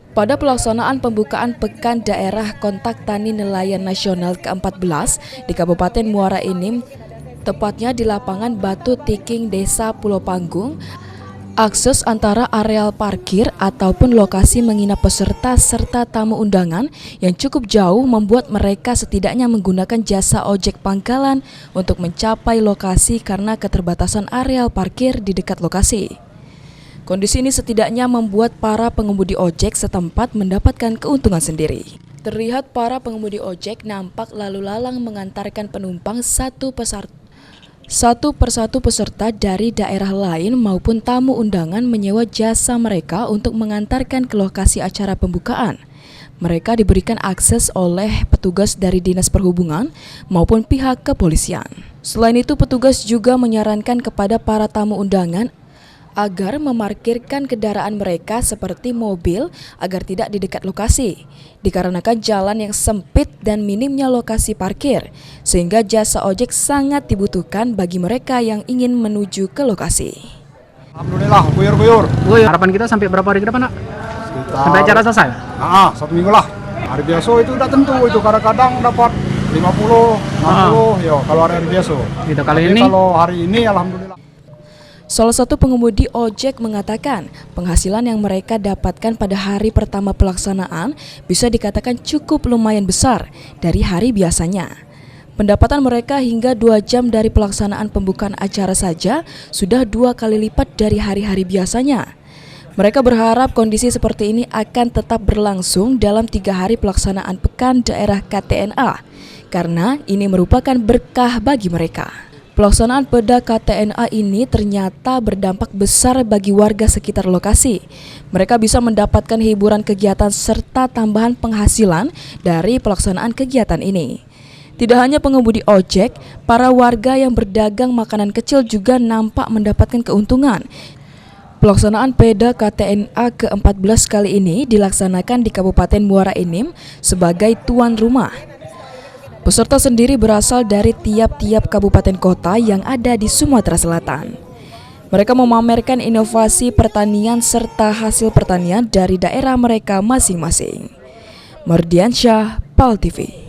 Pada pelaksanaan pembukaan Pekan Daerah Kontak Tani Nelayan Nasional ke-14 di Kabupaten Muara Enim, tepatnya di lapangan Batu Tiking Desa Pulau Panggung, akses antara areal parkir ataupun lokasi menginap peserta serta tamu undangan yang cukup jauh membuat mereka setidaknya menggunakan jasa ojek pangkalan untuk mencapai lokasi karena keterbatasan areal parkir di dekat lokasi. Kondisi ini setidaknya membuat para pengemudi ojek setempat mendapatkan keuntungan sendiri. Terlihat para pengemudi ojek nampak lalu lalang mengantarkan penumpang satu persatu peserta dari daerah lain maupun tamu undangan menyewa jasa mereka untuk mengantarkan ke lokasi acara pembukaan. Mereka diberikan akses oleh petugas dari Dinas Perhubungan maupun pihak kepolisian. Selain itu, petugas juga menyarankan kepada para tamu undangan agar memarkirkan kendaraan mereka seperti mobil agar tidak di dekat lokasi, dikarenakan jalan yang sempit dan minimnya lokasi parkir, sehingga jasa ojek sangat dibutuhkan bagi mereka yang ingin menuju ke lokasi. Alhamdulillah, guyur-guyur. Harapan kita sampai berapa hari ke depan, Nak? Sampai acara selesai? 1 minggu lah. Hari biasa itu udah tentu itu, kadang-kadang dapat 50, 60, ya kalau hari biasa. Gitu, Kalau hari ini alhamdulillah. Salah satu pengemudi ojek mengatakan penghasilan yang mereka dapatkan pada hari pertama pelaksanaan bisa dikatakan cukup lumayan besar dari hari biasanya. Pendapatan mereka hingga 2 jam dari pelaksanaan pembukaan acara saja sudah 2 kali lipat dari hari-hari biasanya. Mereka berharap kondisi seperti ini akan tetap berlangsung dalam 3 hari pelaksanaan Pekan Daerah KTNA, karena ini merupakan berkah bagi mereka. Pelaksanaan Peda KTNA ini ternyata berdampak besar bagi warga sekitar lokasi. Mereka bisa mendapatkan hiburan kegiatan serta tambahan penghasilan dari pelaksanaan kegiatan ini. Tidak hanya pengemudi ojek, para warga yang berdagang makanan kecil juga nampak mendapatkan keuntungan. Pelaksanaan Peda KTNA ke-14 kali ini dilaksanakan di Kabupaten Muara Enim sebagai tuan rumah. Peserta sendiri berasal dari tiap-tiap kabupaten kota yang ada di Sumatera Selatan. Mereka memamerkan inovasi pertanian serta hasil pertanian dari daerah mereka masing-masing. Mardiansyah, PAL TV.